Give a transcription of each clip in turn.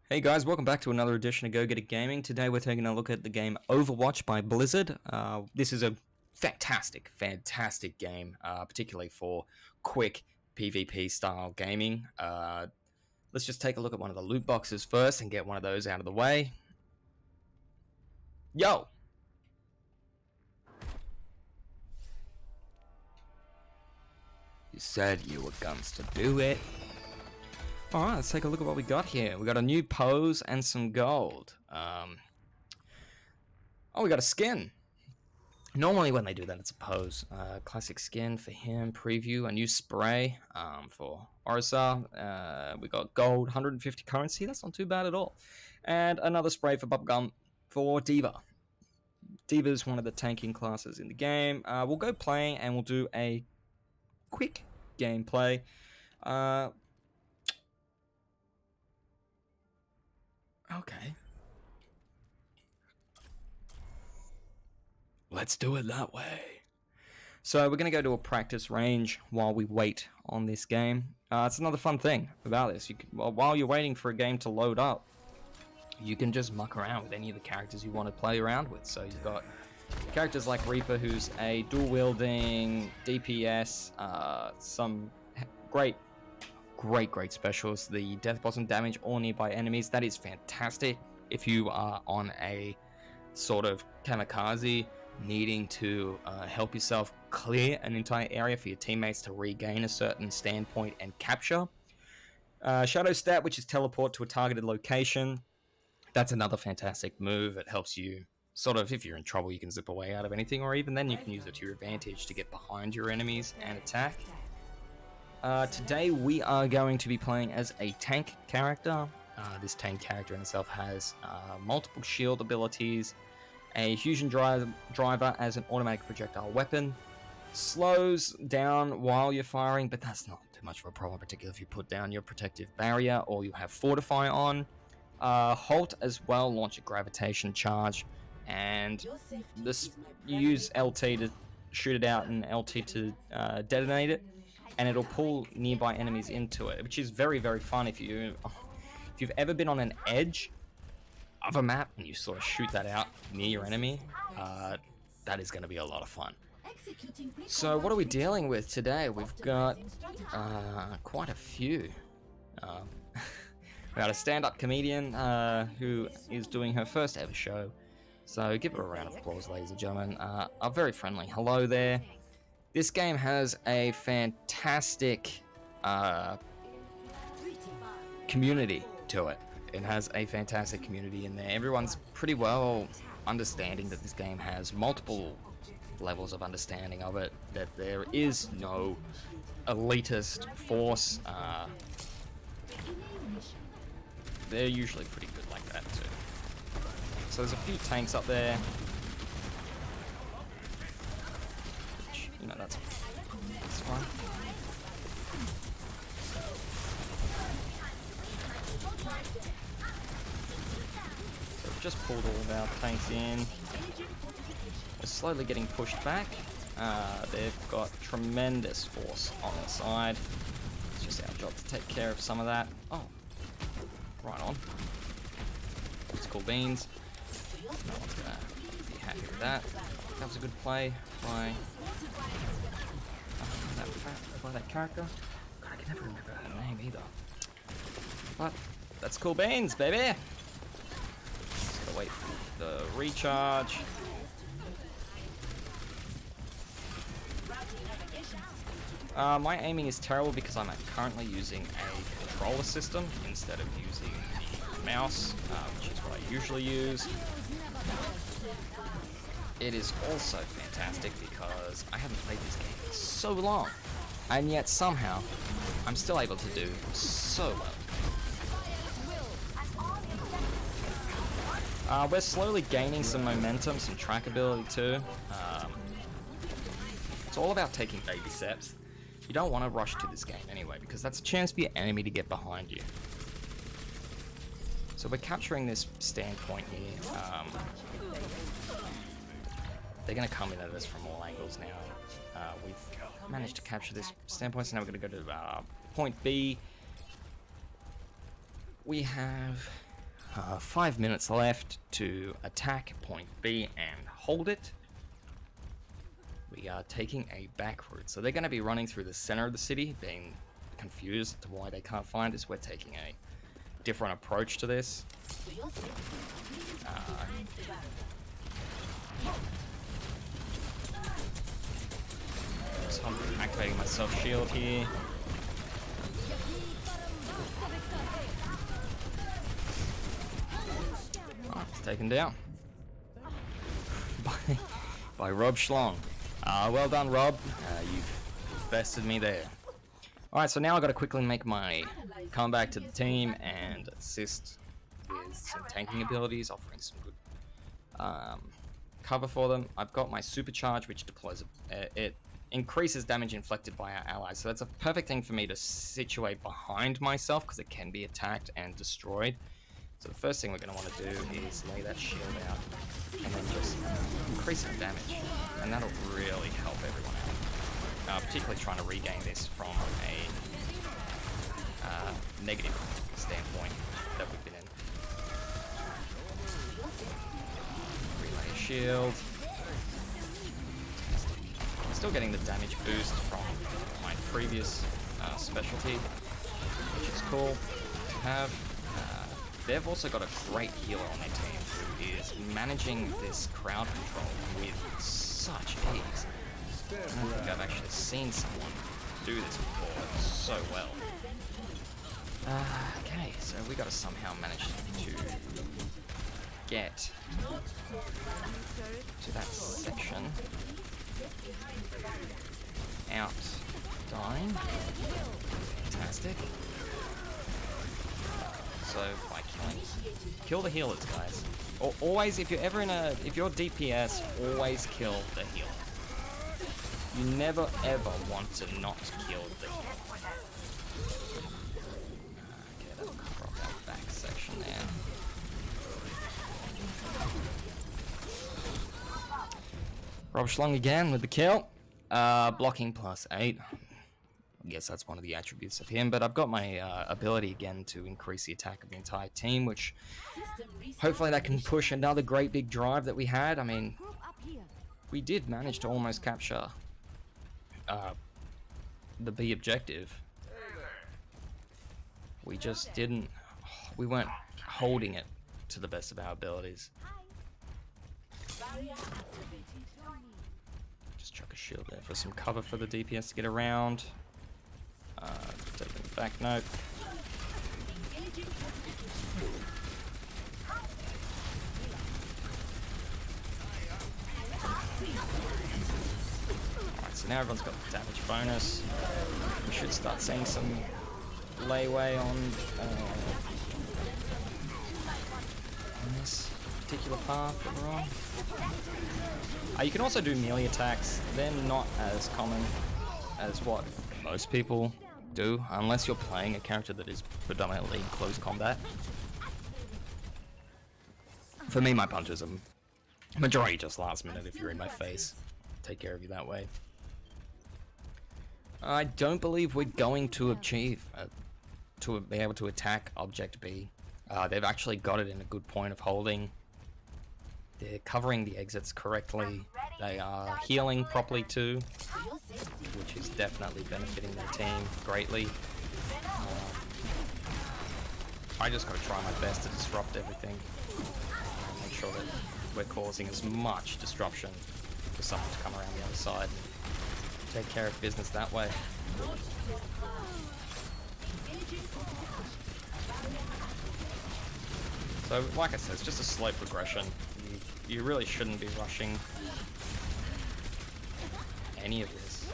Hey guys, welcome back to another edition of Go Get It Gaming. Today we're taking a look at the game Overwatch by Blizzard. This is a fantastic game, particularly for quick PvP style gaming. Let's just take a look at one of the loot boxes first and get one of those out of the way. Yo! You said you were guns to do it. Alright, let's take a look at what we got here. We got a new pose and some gold. Oh, we got a skin. Normally when they do that, it's a pose. Classic skin for him, preview, a new spray for Orisa. We got gold, 150 currency, that's not too bad at all. And another spray for Bubblegum for D.Va. D.Va is one of the tanking classes in the game. We'll go playing and we'll do a quick gameplay. Okay. Let's do it that way. So we're going to go to a practice range while we wait on this game. It's another fun thing about this. While you're waiting for a game to load up, you can just muck around with any of the characters you want to play around with. So you've got characters like Reaper, who's a dual-wielding DPS, some great specials. The death bottom damage all nearby enemies, that is fantastic if you are on a sort of kamikaze needing to help yourself clear an entire area for your teammates to regain a certain standpoint and capture. Shadow stat, which is teleport to a targeted location. That's another fantastic move. It helps you sort of, if you're in trouble, you can zip away out of anything, or even then you can use it to your advantage to get behind your enemies and attack. Today we are going to be playing as a tank character. This tank character in itself has multiple shield abilities, a fusion driver as an automatic projectile weapon, slows down while you're firing, but that's not too much of a problem, particularly if you put down your protective barrier or you have fortify on. Halt as well, launch a gravitation charge, and this you use LT to shoot it out and LT to detonate it, and it'll pull nearby enemies into it, which is very fun if you've ever been on an edge of a map and you sort of shoot that out near your enemy. That is going to be a lot of fun. So what are we dealing with today? We've got quite a few. We got a stand-up comedian who is doing her first ever show, so give her a round of applause, ladies and gentlemen. A very friendly hello there. This game has a fantastic community to it. It has a fantastic community in there. Everyone's pretty well understanding that this game has multiple levels of understanding of it, that there is no elitist force. They're usually pretty good like that too. So there's a few tanks up there. Which, you know, that's fun. So we've just pulled all of our tanks in. We're slowly getting pushed back. They've got tremendous force on the side. It's just our job to take care of some of that. Oh, right on. It's cool beans. No one's gonna be happy with that. That was a good play by that character. God, I can never remember her name either. But that's cool beans, baby. Just gotta wait for the recharge. My aiming is terrible because I'm currently using a controller system instead of using the mouse, which is what I usually use. It is also fantastic because I haven't played this game in so long, and yet somehow I'm still able to do so well. We're slowly gaining some momentum, some trackability too. It's all about taking baby steps. You don't want to rush to this game anyway, because that's a chance for your enemy to get behind you. So we're capturing this standpoint here. They're going to come in at us from all angles now. We've managed to capture this standpoint, so now we're going to go to point B. We have 5 minutes left to attack point B and hold it. We are taking a back route, so they're going to be running through the center of the city, being confused to why they can't find us. We're taking a different approach to this. So I'm activating my self-shield here. Oh, it's taken down by Rob Schlong. Well done, Rob. You've bested me there. Alright, so now I've got to quickly make my comeback to the team and assist with some tanking abilities, offering some good cover for them. I've got my supercharge, which deploys it increases damage inflicted by our allies, so that's a perfect thing for me to situate behind myself because it can be attacked and destroyed. So the first thing we're going to want to do is lay that shield out and then just increase the damage, and that'll really help everyone out. Particularly trying to regain this from a negative standpoint that we've been in. Relay shield. I'm still getting the damage boost from my previous specialty, which is cool to have. They've also got a great healer on their team who is managing this crowd control with such ease. I don't think I've actually seen someone do this before so well. Okay, so we got to somehow manage to get to that section out dying. Fantastic. So by kill the healers, guys. Or always, if you're DPS, always kill the healer. You never ever want to not kill the healer. Okay, that'll cover up that back section there. Rob Schlong again with the kill. Blocking +8. I guess that's one of the attributes of him, but I've got my ability again to increase the attack of the entire team, which hopefully that can push another great big drive that we had. I mean, we did manage to almost capture the B objective. We just didn't, we weren't holding it to the best of our abilities. Just chuck a shield there for some cover for the DPS to get around. Taking the back note. Alright, so now everyone's got the damage bonus. We should start seeing some layway on this particular path that we're on. You can also do melee attacks. They're not as common as what most people do, unless you're playing a character that is predominantly in close combat. For me, my punches are majority just last minute if you're in my face. Take care of you that way. I don't believe we're going to achieve to be able to attack Object B. They've actually got it in a good point of holding. They're covering the exits correctly. They are healing properly too, which is definitely benefiting their team greatly. I just got to try my best to disrupt everything. Make sure that we're causing as much disruption for someone to come around the other side and take care of business that way. So, like I said, it's just a slow progression. You really shouldn't be rushing any of this.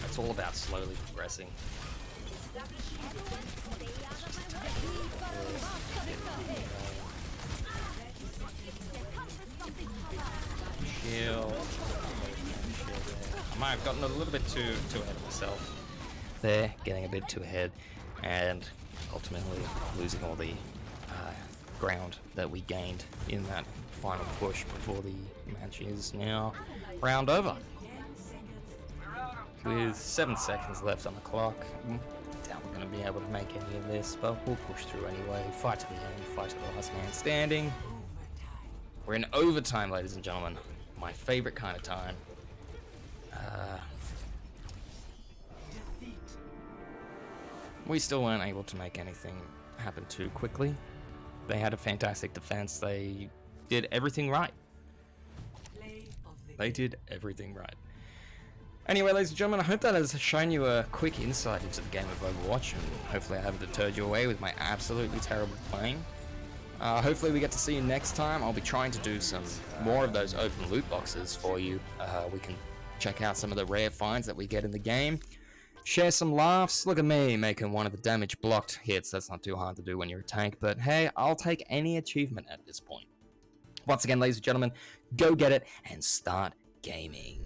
It's all about slowly progressing. Shield. I might have gotten a little bit too ahead of myself there, getting a bit too ahead, and ultimately losing all the ground that we gained in that final push before the match is now round over. With 7 seconds left on the clock, doubt we're going to be able to make any of this, but we'll push through anyway. Fight to the end, fight to the last man standing. We're in overtime, ladies and gentlemen. My favorite kind of time. We still weren't able to make anything happen too quickly. They had a fantastic defense. They did everything right. They did everything right. Anyway, ladies and gentlemen, I hope that has shown you a quick insight into the game of Overwatch, and hopefully I haven't deterred you away with my absolutely terrible playing. Hopefully we get to see you next time. I'll be trying to do some more of those open loot boxes for you. We can check out some of the rare finds that we get in the game. Share some laughs. Look at me making one of the damage blocked hits. That's not too hard to do when you're a tank, but hey, I'll take any achievement at this point. Once again, ladies and gentlemen, go get it and start gaming.